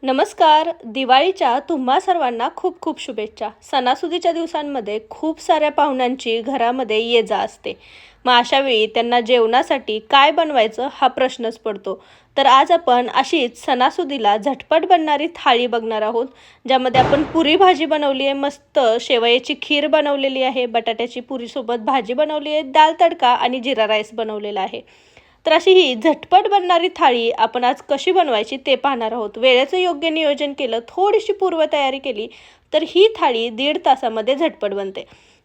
नमस्कार. दिवाळीच्या तुम्हा सर्वांना खूप खूप शुभेच्छा. सणासुदीच्या दिवसांमध्ये खूप साऱ्या पाहुण्यांची घरामध्ये ये-जा असते. मग अशा वेळी त्यांना जेवणासाठी काय बनवायचं हा प्रश्नच पडतो. तर आज आपण अशीच सणासुदीला झटपट बनणारी थाळी बघणार आहोत, ज्यामध्ये आपण पुरी भाजी बनवली आहे, मस्त शेवयाची खीर बनवलेली आहे, बटाट्याची पुरीसोबत भाजी बनवली आहे, दाल तडका आणि जीरा राईस बनवलेला आहे. तर अशी ही झटपट बनणारी थाळी आपण आज कशी बनवायची ते पाहणार आहोत. वेळेचं योग्य नियोजन केलं, थोडीशी पूर्वतयारी केली, तर ही थाळी 1.5 तासामध्ये झटपट बनते.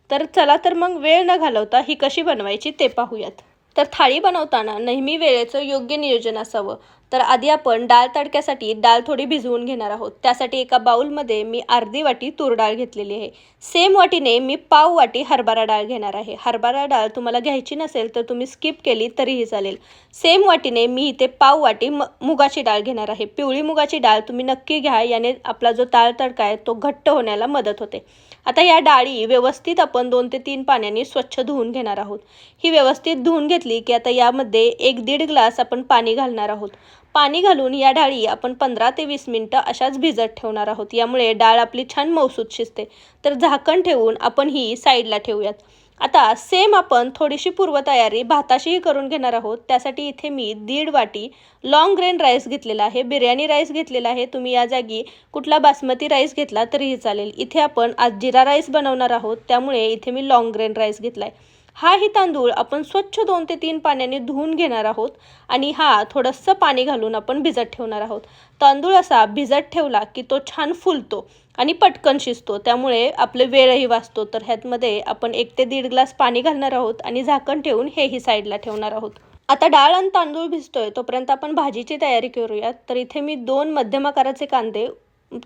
तर चला तर मग वेळ न घालवता ही कशी बनवायची ते पाहूयात. तर थाळी बनवताना नेहमी वेळेचं योग्य नियोजन असावं. तर आधी आपण डाळ तडक्यासाठी डाळ थोडी भिजवून घेणार आहोत. त्यासाठी एका बाउलमध्ये मी अर्धी वाटी तूर डाळ घेतलेली आहे. सेम वाटीने मी पाव वाटी हरभरा डाळ घेणार आहे. हरभरा डाळ तुम्हाला घ्यायची नसेल तर तुम्ही स्किप केली तरीही चालेल. सेम वाटीने मी इथे पाव वाटी मुगाची डाळ घेणार आहे. पिवळी मुगाची डाळ तुम्ही नक्की घ्या, याने आपला जो डाळ तडका आहे तो घट्ट होण्याला मदत होते. आता या डाळी व्यवस्थित आपण 2 ते 3 पाण्याने स्वच्छ धुवून घेणार आहोत. ही व्यवस्थित धुवून घेतली की आता यामध्ये 1-1.5 ग्लास आपण पाणी घालणार आहोत. पाणी घालून या डाळी आपण 15 ते 20 मिनिटं अशाच भिजत ठेवणार आहोत. यामुळे डाळ आपली छान मऊसूत शिजते. तर झाकण ठेवून आपण ही साईडला ठेवूयात. आता सेम आपण थोडीशी पूर्वतयारी भाताशीही करून घेणार आहोत. त्यासाठी इथे मी 1.5 वाटी लाँग ग्रेन राईस घेतलेला आहे, बिर्याणी राईस घेतलेला आहे. तुम्ही या जागी कुठला बासमती राईस घेतला तरीही चालेल. इथे आपण आज जीरा राईस बनवणार आहोत, त्यामुळे इथे मी लाँग ग्रेन राईस घेतला आहे. हाही तांदूळ आपण स्वच्छ 2 ते 3 पाण्याने धुवून घेणार आहोत आणि हा थोडंसं पाणी घालून आपण भिजत ठेवणार आहोत. तांदूळ असा भिजत ठेवला की तो छान फुलतो आणि पटकन शिजतो, त्यामुळे आपले वेळही वाचतो. तर ह्यामध्ये आपण 1 ते 1.5 ग्लास पाणी घालणार आहोत आणि झाकण ठेवून हेही साईडला ठेवणार आहोत. आता डाळ आणि तांदूळ भिजतोय तोपर्यंत आपण भाजीची तयारी करूयात. तर इथे मी 2 मध्यम आकाराचे कांदे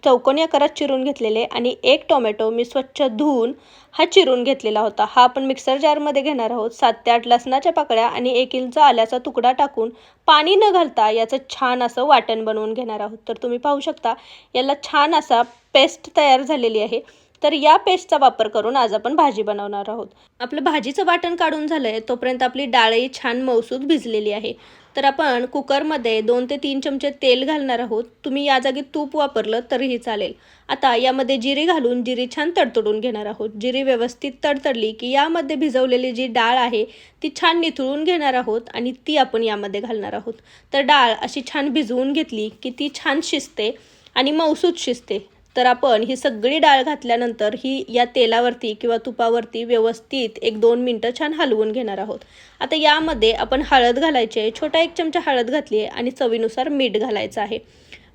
चौकोनी आकारात चिरून घेतलेले आणि 1 टोमॅटो मी स्वच्छ धुवून हा चिरून घेतलेला होता. हा आपण मिक्सर जारमध्ये घेणार आहोत. 7 ते 8 लसणाच्या पाकळ्या आणि 1 इंच आल्याचा तुकडा टाकून पाणी न घालता याचं छान असं वाटण बनवून घेणार आहोत. तर तुम्ही पाहू शकता याला छान असा पेस्ट तयार झालेली आहे. तर या पेस्टचा वापर करून आज आपण भाजी बनवणार आहोत. आपलं भाजीचं वाटण काढून झालंय तोपर्यंत आपली डाळही छान मऊसूत भिजलेली आहे. तर आपण कुकरमध्ये 2 ते 3 चमचे तेल घालणार आहोत. तुम्ही या जागी तूप वापरलं तरीही चालेल. आता यामध्ये जिरी घालून जिरी छान तडतडून घेणार आहोत. जिरी व्यवस्थित तडतडली की यामध्ये भिजवलेली जी डाळ आहे ती छान निथळून घेणार आहोत आणि ती आपण यामध्ये घालणार आहोत. तर डाळ अशी छान भिजवून घेतली की ती छान शिजते आणि मऊसूत शिजते. तर आपण ही सगळी डाळ घातल्यानंतर ही या तेलावरती किंवा तुपावरती व्यवस्थित 1-2 मिनटं छान हलवून घेणार आहोत. आता यामध्ये आपण हळद घालायची आहे. छोटा 1 चमचा हळद घातली आहे आणि चवीनुसार मीठ घालायचं आहे.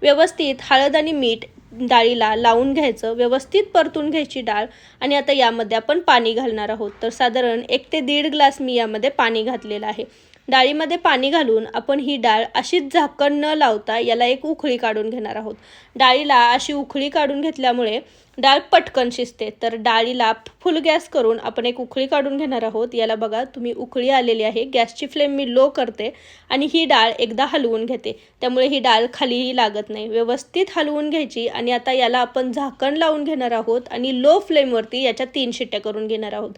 व्यवस्थित हळद आणि मीठ डाळीला लावून घ्यायचं, व्यवस्थित परतून घ्यायची डाळ आणि आता यामध्ये आपण पाणी घालणार आहोत. तर साधारण 1 ते 1.5 ग्लास मी यामध्ये पाणी घातलेलं आहे. डाळीमध्ये पाणी घालून आपण ही डाळ अशीच झाकण न लावता याला एक उकळी काढून घेणार आहोत. डाळीला अशी उकळी काढून घेतल्यामुळे डाळ पटकन शिजते. तर डाळीला फुल गॅस करून आपण एक उकळी काढून घेणार आहोत. याला बघा तुम्ही उकळी आलेली आहे. गॅसची फ्लेम मी लो करते आणि ही डाळ एकदा हलवून घेते, त्यामुळे ही डाळ खालीही लागत नाही. व्यवस्थित हलवून घ्यायची आणि आता याला आपण झाकण लावून घेणार आहोत आणि लो फ्लेमवरती याच्या 3 शिट्ट्या करून घेणार आहोत.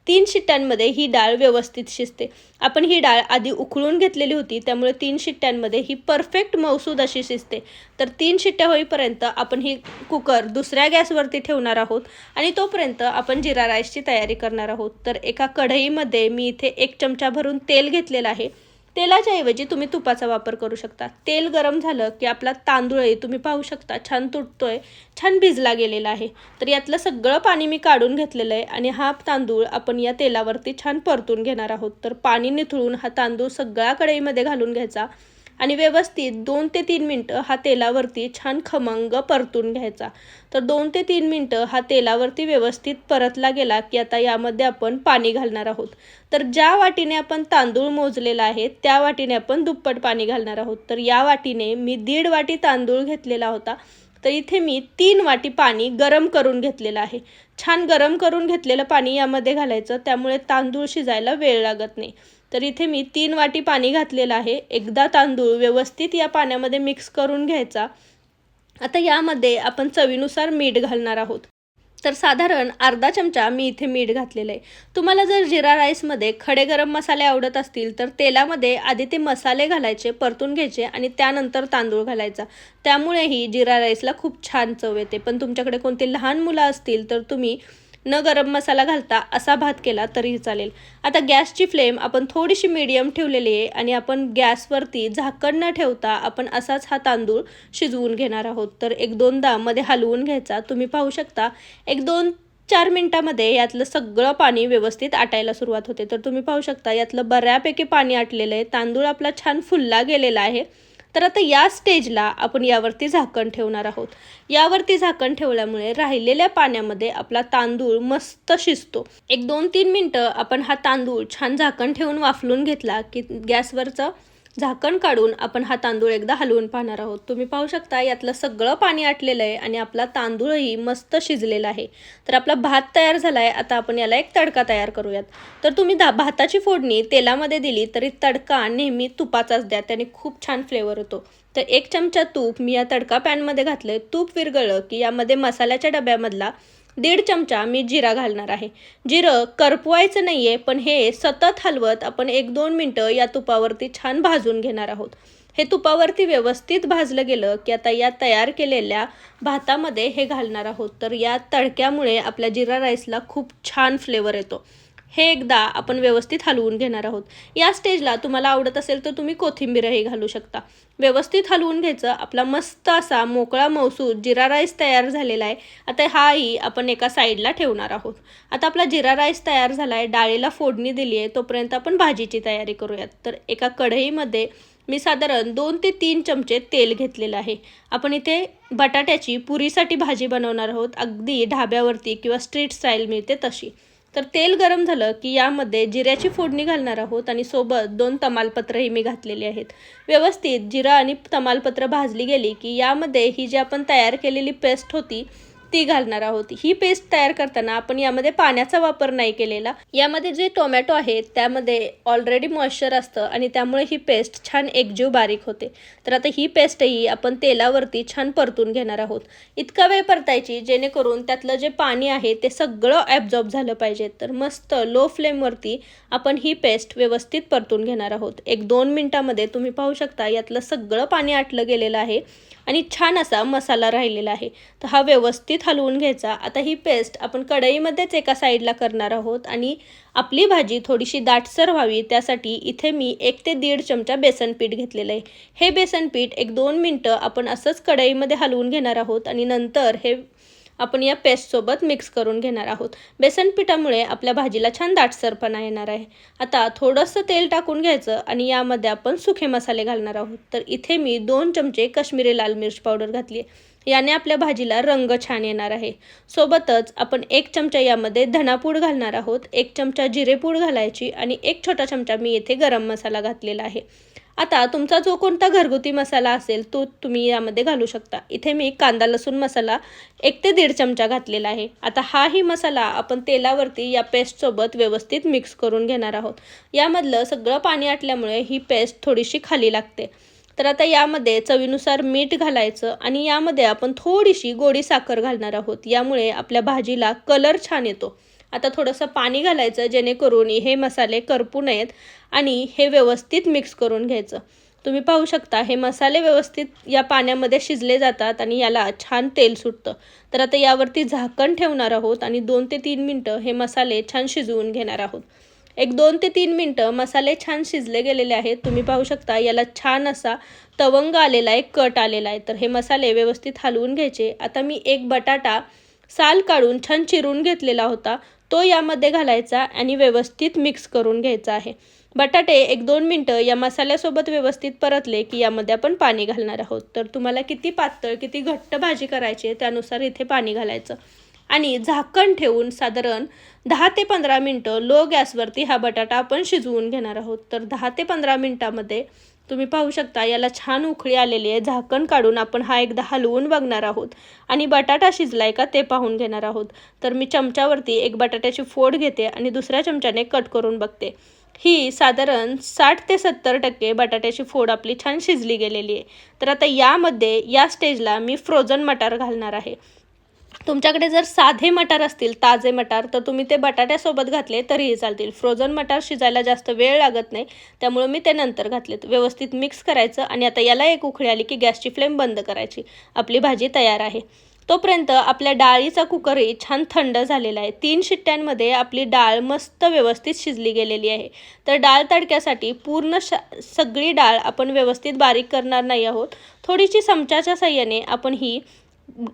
3 शिट्ट्यांमध्ये ही डाळ व्यवस्थित शिजते. आपण ही डाळ आधी उकळून घेतलेली होती, त्यामुळे 3 शिट्ट्यांमध्ये ही परफेक्ट मऊसूद अशी शिजते. तर 3 शिट्ट्या होईपर्यंत आपण ही कुकर दुसऱ्या गॅसवरती ठेवणार आहोत आणि तोपर्यंत आपण जीरा राईसची तयारी करणार आहोत. तर एका कढईमध्ये मी इथे 1 चमचा भरून तेल घेतलेलं आहे. तेलाच्या ऐवजी तुम्ही तुपाचा वापर करू शकता. तेल गरम झालं की आपला तांदूळही तुम्ही पाहू शकता छान तुटतोय, छान भिजला गेलेला आहे. तर यातलं सगळं पाणी मी काढून घेतलेलं आहे आणि हा तांदूळ आपण या तेलावरती छान परतून घेणार आहोत. तर पाणी निथळून हा तांदूळ सगळ्या कढईमध्ये घालून घ्यायचा आणि व्यवस्थित 2 ते 3 मिनटं हा तेलावरती छान खमंग परतून घ्यायचा. तर 2 ते 3 मिनटं हा तेलावरती व्यवस्थित परतला गेला की आता यामध्ये आपण पाणी घालणार आहोत. तर ज्या वाटीने आपण तांदूळ मोजलेला आहे त्या वाटीने आपण दुप्पट पाणी घालणार आहोत. तर या वाटीने मी 1.5 वाटी तांदूळ घेतलेला होता, तर इथे मी 3 वाटी पाणी गरम करून घेतलेलं आहे. छान गरम करून घेतलेलं पाणी यामध्ये घालायचं, त्यामुळे तांदूळ शिजायला वेळ लागत नाही. तर इथे मी 3 वाटी पाणी घातलेलं आहे. एकदा तांदूळ व्यवस्थित या पाण्यामध्ये मिक्स करून घ्यायचा. आता यामध्ये आपण चवीनुसार मीठ घालणार आहोत. तर साधारण अर्धा चमचा मी इथे मीठ घातलेलं आहे. तुम्हाला जर जिरा राईसमध्ये खडे गरम मसाले आवडत असतील तर तेलामध्ये आधी ते मसाले घालायचे, परतून घ्यायचे आणि त्यानंतर तांदूळ घालायचा. त्यामुळेही जिरा राईसला खूप छान चव येते. पण तुमच्याकडे कोणती लहान मुलं असतील तर तुम्ही न गरम मसाला घालता असा भात केला तरीही चालेल. आता गॅसची फ्लेम आपण थोडीशी मीडियम ठेवलेली आहे आणि आपण गॅसवरती झाकण न ठेवता आपण असाच हा तांदूळ शिजवून घेणार आहोत. तर 1-2दा मध्ये हलवून घ्यायचा. तुम्ही पाहू शकता 1-2-4 मिनिटामध्ये यातलं सगळं पाणी व्यवस्थित आटायला सुरुवात होते. तर तुम्ही पाहू शकता यातलं बऱ्यापैकी पाणी आटलेलं आहे. तांदूळ आपला छान फुलला गेलेला आहे. तर आता या स्टेजला आपण यावरती झाकण ठेवणार आहोत. यावरती झाकण ठेवल्यामुळे राहिलेल्या पाण्यामध्ये आपला तांदूळ मस्त शिजतो. 1-2-3 मिनटं आपण हा तांदूळ छान झाकण ठेवून वाफलून घेतला की गॅसवरचं झाकण काढून आपण हा तांदूळ एकदा हलवून पाहणार आहोत. तुम्ही पाहू शकता यातलं सगळं पाणी आटलेलं आहे आणि आपला तांदूळही मस्त शिजलेला आहे. तर आपला भात तयार झाला आहे. आता आपण याला एक तडका तयार करूयात. तर तुम्ही भाताची फोडणी तेलामध्ये दिली तरी तडका नेहमी तुपाचाच द्या, त्याने खूप छान फ्लेवर येतो. तर 1 चमचा तूप मी या तडका पॅनमध्ये घातलं आहे. तूप विरघळलं की यामध्ये मसाल्याच्या डब्यामधला 1.5 चमचा मी जिरा घालणार आहे. जिरं करपवायचं नाही आहे, पण हे सतत हलवत आपण 1-2 मिनटं या तुपावरती छान भाजून घेणार आहोत. हे तुपावरती व्यवस्थित भाजलं गेलं की आता या तयार केलेल्या भातामध्ये हे घालणार आहोत. तर या तडक्यामुळे आपल्या जिरा राईसला खूप छान फ्लेवर येतो. हे एकदा आपण व्यवस्थित हलवून घेणार आहोत. या स्टेजला तुम्हाला आवडत असेल तर तुम्ही कोथिंबीरही घालू शकता. व्यवस्थित हलवून घ्यायचं. आपला मस्त असा मोकळा मौसूद जिरा राईस तयार झालेला आहे. आता हाही आपण एका साईडला ठेवणार आहोत. आता आपला जिरा राईस तयार झाला आहे. डाळीला फोडणी दिली आहे. तोपर्यंत आपण भाजीची तयारी करूयात. तर एका कढईमध्ये मी साधारण 2 ते 3 चमचे तेल घेतलेलं आहे. आपण इथे बटाट्याची पुरीसाठी भाजी बनवणार आहोत. अगदी ढाब्यावरती किंवा स्ट्रीट स्टाईल मिळते तशी. तर तेल गरम झालं की यामध्ये जिऱ्याची फोडणी घालणार आहोत आणि सोबत 2 तमालपत्रही मी घातलेली आहेत. व्यवस्थित जिरा आणि तमालपत्र भाजली गेली की यामध्ये ही जी आपण तयार केलेली पेस्ट होती ती घालणार आहोत. ही पेस्ट तयार करताना आपण यामध्ये पाण्याचा वापर नाही केलेला. यामध्ये जे टोमॅटो आहे त्यामध्ये ऑलरेडी मॉइश्चर असतं आणि त्यामुळे ही पेस्ट छान एकजीव बारीक होते. तर आता ही पेस्टही आपण तेलावरती छान परतून घेणार आहोत. इतका वेळ परतायची जेणेकरून त्यातलं जे पाणी आहे ते सगळं ॲब्झॉर्ब झालं पाहिजे. तर मस्त लो फ्लेमवरती आपण ही पेस्ट व्यवस्थित परतून घेणार आहोत. 1-2 मिनटामध्ये तुम्ही पाहू शकता यातलं सगळं पाणी आटलं गेलेलं आहे आणि छान असा मसाला राहिलेला आहे. तर हा व्यवस्थित हलवून घ्यायचा. आता ही पेस्ट आपण कढईमध्येच एका साईडला करणार आहोत आणि आपली भाजी थोडीशी दाटसर व्हावी त्यासाठी इथे मी 1 ते 1.5 चमचा बेसन पीठ घेतलेलं आहे. हे बेसन पीठ 1-2 मिनटं आपण असंच कढईमध्ये हलवून घेणार आहोत आणि नंतर हे आपण या पेस्टसोबत मिक्स करून घेणार आहोत. बेसन पिठामुळे आपल्या भाजीला छान दाटसरपणा येणार आहे. आता थोडंसं तेल टाकून घ्यायचं आणि यामध्ये आपण सुखे मसाले घालणार आहोत. तर इथे मी 2 चमचे काश्मीरी लाल मिर्च पावडर घातली आहे. याने आपल्या भाजीला रंग छान येणार आहे. सोबतच आपण 1 चमचा यामध्ये धणापूड घालणार आहोत. 1 चमचा जिरेपूड घालायची आणि 1 छोटा चमचा मी येथे गरम मसाला घातलेला आहे. आता तुमचा जो कोणता घरगुती मसाला असेल तो तुम्ही यामध्ये घालू शकता. इथे मी कांदा लसूण मसाला 1 ते 1.5 चमचा घातलेला आहे. आता हाही मसाला आपण तेलावरती या पेस्टसोबत व्यवस्थित मिक्स करून घेणार आहोत. यामधलं सगळं पाणी आटल्यामुळे ही पेस्ट थोडीशी खाली लागते. तर आता यामध्ये चवीनुसार मीठ घालायचं आणि यामध्ये आपण थोडीशी गोडी साखर घालणार आहोत. यामुळे आपल्या भाजीला कलर छान येतो. आता थोडंसं पाणी घालायचं जेणेकरून हे मसाले करपू नयेत आणि हे व्यवस्थित मिक्स करून घ्यायचं. तुम्ही पाहू शकता हे मसाले व्यवस्थित या पाण्यामध्ये शिजले जातात आणि याला छान तेल सुटतं. तर आता यावरती झाकण ठेवणार आहोत आणि 2 ते 3 मिनटं हे मसाले छान शिजवून घेणार आहोत. 1-2 ते 3 मिनटं मसाले छान शिजले गेलेले आहेत. तुम्ही पाहू शकता याला छान असा तवंग आलेला आहे, कट आलेला आहे. तर हे मसाले व्यवस्थित हलवून घ्यायचे. आता मी 1 बटाटा साल काढून छान चिरून घेतलेला होता तो यामध्ये घालायचा आणि व्यवस्थित मिक्स करून घ्यायचा आहे. बटाटे 1-2 मिनटं या मसाल्यासोबत व्यवस्थित परतले की यामध्ये आपण पाणी घालणार आहोत. तर तुम्हाला किती पातळ किती घट्ट भाजी करायची आहे त्यानुसार इथे पाणी घालायचं आणि झाकण ठेवून साधारण 10 ते 15 मिनटं लो गॅसवरती हा बटाटा आपण शिजवून घेणार आहोत. तर 10 ते 15 मिनटामध्ये तुम्ही पाहू शकता याला छान उकळी आलेली आहे. झाकण काढून आपण हा एकदा हलवून बघणार आहोत आणि बटाटा शिजलाय का ते पाहून घेणार आहोत. तर मी चमच्यावरती 1 बटाट्याची फोड घेते आणि दुसऱ्या चमच्याने कट करून बघते. ही साधारण 60 ते 70% बटाट्याची फोड आपली छान शिजली गेलेली आहे. तर आता यामध्ये या स्टेजला मी फ्रोझन मटार घालणार आहे. तुमच्याकडे जर साधे मटार असतील, ताजे मटार, तर तुम्ही ते बटाट्यासोबत घातले तरीही चालतील. फ्रोझन मटार शिजायला जास्त वेळ लागत नाही, त्यामुळे मी ते नंतर घातलेत. व्यवस्थित मिक्स करायचं आणि आता याला एक उकळी आली की गॅसची फ्लेम बंद करायची. आपली भाजी तयार आहे. तोपर्यंत आपल्या डाळीचा कुकरही छान थंड झालेला आहे. 3 शिट्ट्यांमध्ये आपली डाळ मस्त व्यवस्थित शिजली गेलेली आहे. तर डाळ तडक्यासाठी पूर्ण सगळी डाळ आपण व्यवस्थित बारीक करणार नाही आहोत. थोडीशी चमच्याच्या साहाय्याने आपण ही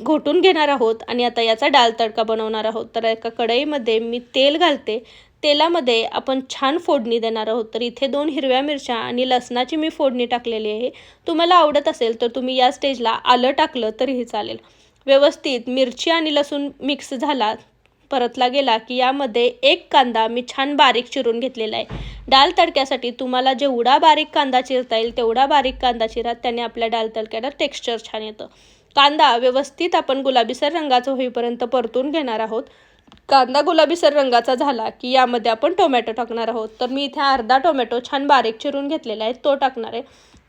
घोटून घेणार आहोत आणि आता याचा डाळ तडका बनवणार आहोत. तर एका कढईमध्ये मी तेल घालते. तेलामध्ये आपण छान फोडणी देणार आहोत. तर इथे 2 हिरव्या मिरच्या आणि लसणाची मी फोडणी टाकलेली आहे. तुम्हाला आवडत असेल तर तुम्ही या स्टेजला आलं टाकलं तरीही चालेल. व्यवस्थित मिरची आणि लसूण मिक्स झाला, परतला गेला की यामध्ये 1 कांदा मी छान बारीक चिरून घेतलेला आहे. डाळ तडक्यासाठी तुम्हाला जेवढा बारीक कांदा चिरता येईल तेवढा बारीक कांदा चिरा, त्याने आपल्या डाळ तडक्याला टेक्स्चर छान येतं. कांदा व्यवस्थित आपण गुलाबीसर रंगाचा होईपर्यंत परतून घेणार आहोत. कांदा गुलाबीसर रंगाचा झाला की यामध्ये आपण टोमॅटो टाकणार आहोत. तर मी इथे अर्धा टोमॅटो छान बारीक चिरून घेतलेला आहे, तो टाकणार आहे.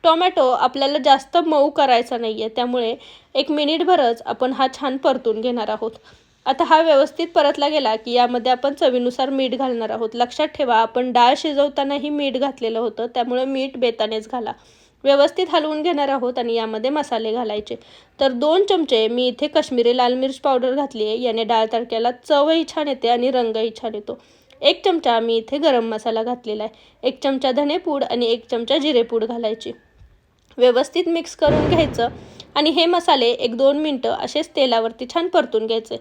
टोमॅटो आपल्याला जास्त मऊ करायचा नाही आहे, त्यामुळे 1 मिनिटभरच आपण हा छान परतून घेणार आहोत. आता हा व्यवस्थित परतला गेला की यामध्ये आपण चवीनुसार मीठ घालणार आहोत. लक्षात ठेवा, आपण डाळ शिजवतानाही मीठ घातलेलं होतं, त्यामुळे मीठ बेतानेच घाला. व्यवस्थित हलवून घेणार आहोत आणि यामध्ये मसाले घालायचे. तर 2 चमचे मी इथे काश्मीरी लाल मिर्च पावडर घातली आहे. याने डाळ तडक्याला चवही छान येते आणि रंगही छान येतो. 1 चमचा मी इथे गरम मसाला घातलेला आहे. 1 चमचा धनेपूड आणि 1 चमचा जिरेपूड घालायची. व्यवस्थित मिक्स करून घ्यायचं आणि हे मसाले 1-2 मिनटं असेच तेलावरती छान परतून घ्यायचे.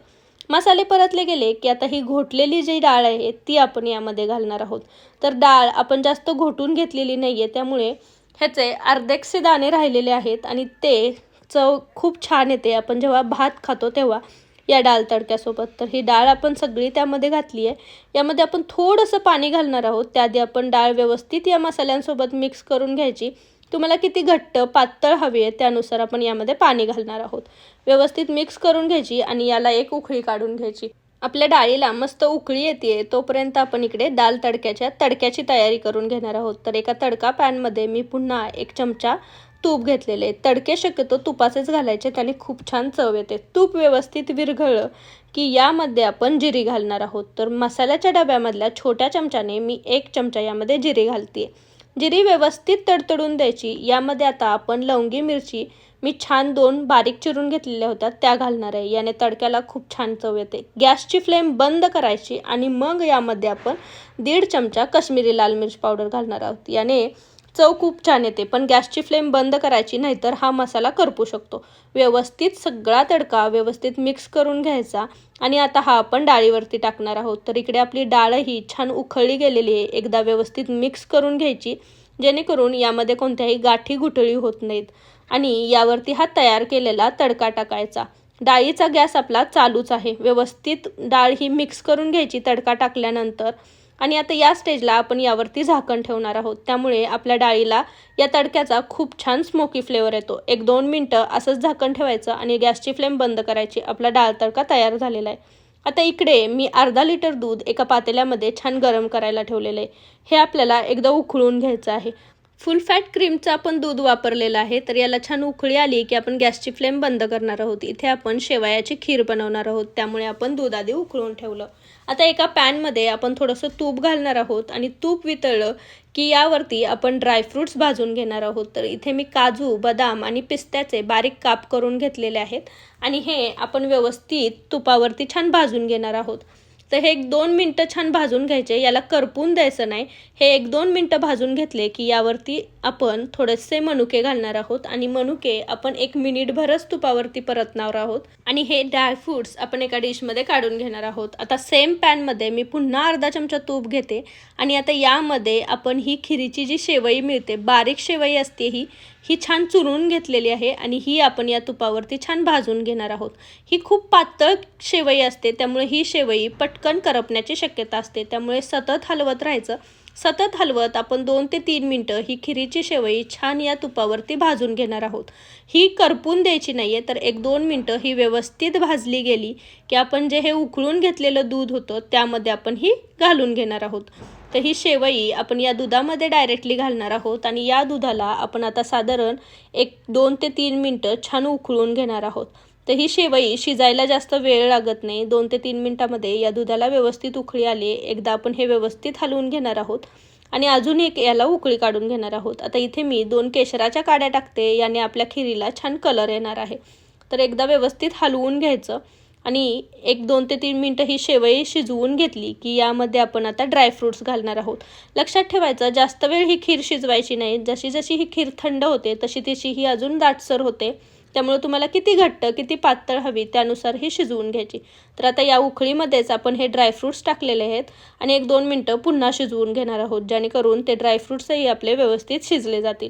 मसाले परतले गेले की आता ही घोटलेली जी डाळ आहे ती आपण यामध्ये घालणार आहोत. तर डाळ आपण जास्त घोटून घेतलेली नाही आहे, त्यामुळे ह्याचे अर्धेकसे दाणे राहिलेले आहेत आणि ते चव खूप छान येते आपण जेव्हा भात खातो तेव्हा या डाळ तडक्यासोबत. तर ही डाळ आपण सगळी त्यामध्ये घातली आहे. यामध्ये आपण थोडंसं पाणी घालणार आहोत. त्याआधी आपण डाळ व्यवस्थित या मसाल्यांसोबत मिक्स करून घ्यायची. तुम्हाला किती घट्ट पातळ हवी आहे त्यानुसार आपण यामध्ये पाणी घालणार आहोत. व्यवस्थित मिक्स करून घ्यायची आणि याला एक उकळी काढून घ्यायची. आपल्या डाळीला मस्त उकळी येते तोपर्यंत आपण इकडे डाळ तडक्याची तयारी करून घेणार आहोत. तर एका तडका पॅनमध्ये मी पुन्हा 1 चमचा तूप घेतलेले. तडके शक्यतो तुपाचेच घालायचे, त्याने खूप छान चव येते. तूप व्यवस्थित विरघळलं की यामध्ये आपण जिरी घालणार आहोत. तर मसाल्याच्या डब्यामधल्या छोट्या चमच्याने मी 1 चमचा यामध्ये जिरी घालते. जिरी व्यवस्थित तडतडून द्यायची. यामध्ये आता आपण लवंगी मिरची मी छान 2 बारीक चिरून घेतलेल्या होत्या त्या घालणार आहे. याने तडक्याला खूप छान चव येते. गॅसची फ्लेम बंद करायची आणि मग यामध्ये आपण 1.5 चमचा काश्मीरी लाल मिर्च पावडर घालणार आहोत. याने चव खूप छान येते, पण गॅसची फ्लेम बंद करायची, नाहीतर हा मसाला करपू शकतो. व्यवस्थित सगळा तडका व्यवस्थित मिक्स करून घ्यायचा आणि आता हा आपण डाळीवरती टाकणार आहोत. तर इकडे आपली डाळ ही छान उकळली गेलेली आहे. एकदा व्यवस्थित मिक्स करून घ्यायची, जेणेकरून यामध्ये कोणत्याही गाठी गुठळी होत नाहीत आणि यावरती हा तयार केलेला तडका टाकायचा. डाळीचा गॅस आपला चालूच आहे. व्यवस्थित डाळ ही मिक्स करून घ्यायची तडका टाकल्यानंतर आणि आता या स्टेजला आपण यावरती झाकण ठेवणार आहोत. त्यामुळे आपल्या डाळीला या तडक्याचा खूप छान स्मोकी फ्लेवर येतो. 1-2 मिनटं असंच झाकण ठेवायचं आणि गॅसची फ्लेम बंद करायची. आपला डाळ तडका तयार झालेला आहे. आता इकडे मी अर्धा लिटर दूध एका पातेल्यामध्ये छान गरम करायला ठेवलेलं आहे. हे आपल्याला एकदा उकळून घ्यायचं आहे. फुल फॅट क्रीमचं आपण दूध वापरलेलं आहे. तर याला छान उकळी आली की आपण गॅसची फ्लेम बंद करणार आहोत. इथे आपण शेवयाची खीर बनवणार आहोत, त्यामुळे आपण दूध आधी उकळून ठेवलं. आता एका पॅनमध्ये आपण थोडंसं तूप घालणार आहोत आणि तूप वितळलं की यावरती आपण ड्रायफ्रूट्स भाजून घेणार आहोत. तर इथे मी काजू, बदाम आणि पिस्त्याचे बारीक काप करून घेतलेले आहेत आणि हे आपण व्यवस्थित तुपावरती छान भाजून घेणार आहोत. तर हे 1-2 मिनटं छान भाजून घ्यायचे. याला करपून द्यायचं नाही. हे 1-2 मिनटं भाजून घेतले की यावरती आपण थोडेसे मनुके घालणार आहोत आणि मनुके आपण 1 मिनिटभरच तुपावरती परतणार आहोत आणि हे ड्रायफ्रूट्स आपण एका डिशमध्ये काढून घेणार आहोत. आता सेम पॅनमध्ये मी पुन्हा अर्धा चमचा तूप घेते आणि आता यामध्ये आपण ही खिरीची जी शेवई मिळते, बारीक शेवई असते ही छान चुरून घेतलेली आहे आणि ही आपण या तुपावरती छान भाजून घेणार आहोत. ही खूप पातळ शेवई असते, त्यामुळे ही शेवई पटकन करपण्याची शक्यता असते, त्यामुळे सतत हलवत राहायचं. सतत हलवत आपण 2 ते 3 मिनटं ही खिरीची शेवई छान या तुपावरती भाजून घेणार आहोत. ही करपून द्यायची नाही आहे. तर 1-2 मिनटं ही व्यवस्थित भाजली गेली की आपण जे हे उकळून घेतलेलं दूध होतं त्यामध्ये आपण ही घालून घेणार आहोत. तर ही शेवई आपण या दुधामध्ये डायरेक्टली घालणार आहोत आणि या दुधाला आपण आता साधारण 2 ते 3 मिनटं छान उकळून घेणार आहोत. तर ही शेवई शिजायला जास्त वेळ लागत नाही. 2 ते 3 मिनटामध्ये या दुधाला व्यवस्थित उकळी आली. एकदा आपण हे व्यवस्थित हलवून घेणार आहोत आणि अजून एक याला उकळी काढून घेणार आहोत. आता इथे मी 2 केशराच्या काड्या टाकते. याने आपल्या खिरीला छान कलर येणार आहे. तर एकदा व्यवस्थित हलवून घ्यायचं आणि 2 ते 3 मिनटं ही शेवई शिजवून घेतली की यामध्ये आपण आता ड्रायफ्रूट्स घालणार आहोत. लक्षात ठेवायचं जास्त वेळ ही खीर शिजवायची नाही. जशी जशी ही खीर थंड होते तशी तशी ही अजून दाटसर होते. त्यामुळे तुम्हाला किती घट्ट किती पातळ हवी त्यानुसार ही शिजवून घ्यायची. तर आता या उकळीमध्येच आपण हे ड्रायफ्रूट्स टाकलेले आहेत आणि 1-2 मिनटं पुन्हा शिजवून घेणार आहोत, जेणेकरून ते ड्रायफ्रूट्सही आपले व्यवस्थित शिजले जातील.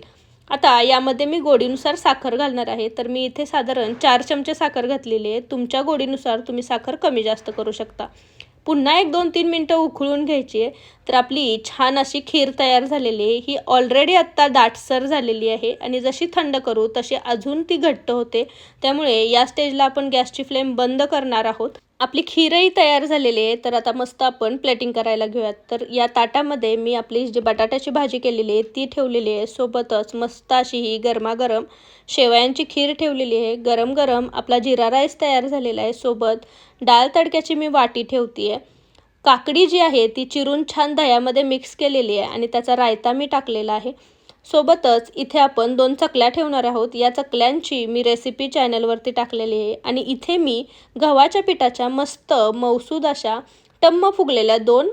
आता यामध्ये मी गोडीनुसार साखर घालणार आहे. तर मी इथे साधारण 4 चमचे साखर घातलेली आहे. तुमच्या गोडीनुसार तुम्ही साखर कमी जास्त करू शकता. पुन्हा 1-2-3 मिनटं उकळून घ्यायची आहे. तर आपली छान अशी खीर तयार झालेली आहे. ही ऑलरेडी आत्ता दाटसर झालेली आहे आणि जशी थंड करू तशी अजून ती घट्ट होते. त्यामुळे या स्टेजला आपण गॅसची फ्लेम बंद करणार आहोत. आपली खीरही तयार झालेली आहे. तर आता मस्त आपण प्लेटिंग करायला घेऊयात. तर या ताटामध्ये मी आपली जी बटाट्याची भाजी केलेली आहे ती ठेवलेली आहे. सोबतच मस्त अशी ही गरमागरम शेवयांची खीर ठेवलेली आहे. गरम गरम आपला जिरा राईस तयार झालेला आहे. सोबत डाळ तडक्याची मी वाटी ठेवते आहे. काकडी जी आहे ती चिरून छान दह्यामध्ये मिक्स केलेली आहे आणि त्याचा रायता मी टाकलेला आहे. सोबतच इथे आपण 2 चकल्या ठेवणार आहोत. या चकल्यांची मी रेसिपी चॅनलवरती टाकलेली आहे आणि इथे मी गव्हाच्या पिठाच्या मस्त मऊसूद अशा टम्म फुगलेल्या 2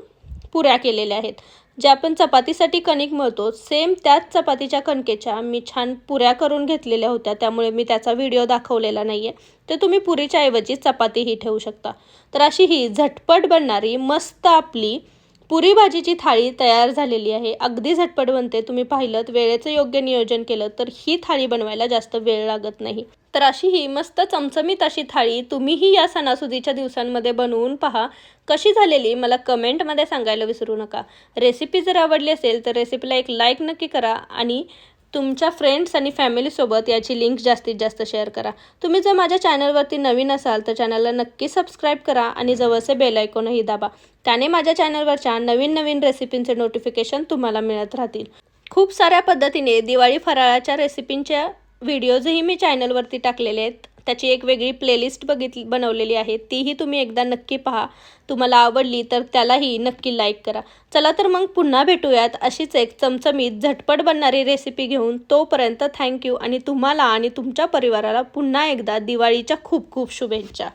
पुऱ्या केलेल्या आहेत. ज्या आपण चपातीसाठी कणिक मळतो सेम त्याच चपातीच्या कणकेच्या मी छान पुऱ्या करून घेतलेल्या होत्या. त्यामुळे मी त्याचा व्हिडिओ दाखवलेला नाही आहे. तर तुम्ही पुरीच्या ऐवजी चपातीही ठेवू शकता. तर अशी ही झटपट बनणारी मस्त आपली पुरी भाजीची थाळी तयार झालेली आहे. अगदी झटपट बनते. तुम्ही पाहिलंत वेळेचं योग्य नियोजन केलं तर ही थाळी बनवायला जास्त वेळ लागत नाही. तर अशी ही मस्त चमचमीत अशी थाळी तुम्हीही या सणासुदीच्या दिवसांमध्ये बनवून पहा. कशी झालेली मला कमेंटमध्ये सांगायला विसरू नका. रेसिपी जर आवडली असेल तर रेसिपीला एक लाईक नक्की करा आणि तुमच्या फ्रेंड्स आणि फॅमिलीसोबत याची लिंक जास्तीत जास्त शेअर करा. तुम्ही जर माझ्या चॅनलवरती नवीन असाल तर चॅनलला नक्की सबस्क्राईब करा आणि जवळचे बेल आयकॉनही दाबा. त्याने माझ्या चॅनलवरच्या नवीन नवीन रेसिपींचे नोटिफिकेशन तुम्हाला मिळत राहतील. खूप साऱ्या पद्धतीने दिवाळी फराळाच्या रेसिपींच्या व्हिडिओजही मी चॅनलवरती टाकलेले आहेत. त्याची एक वेगळी प्लेलिस्ट बनवलेली आहे. तीही तुम्ही एकदा नक्की पहा. तुम्हाला आवडली तर त्यालाही नक्की लाईक करा. चला तर मग पुन्हा भेटूयात अशीच एक चमचमीत झटपट बनणारी रेसिपी घेऊन. तोपर्यंत थँक्यू आणि तुम्हाला आणि तुमच्या परिवाराला पुन्हा एकदा दिवाळीच्या खूप खूप शुभेच्छा.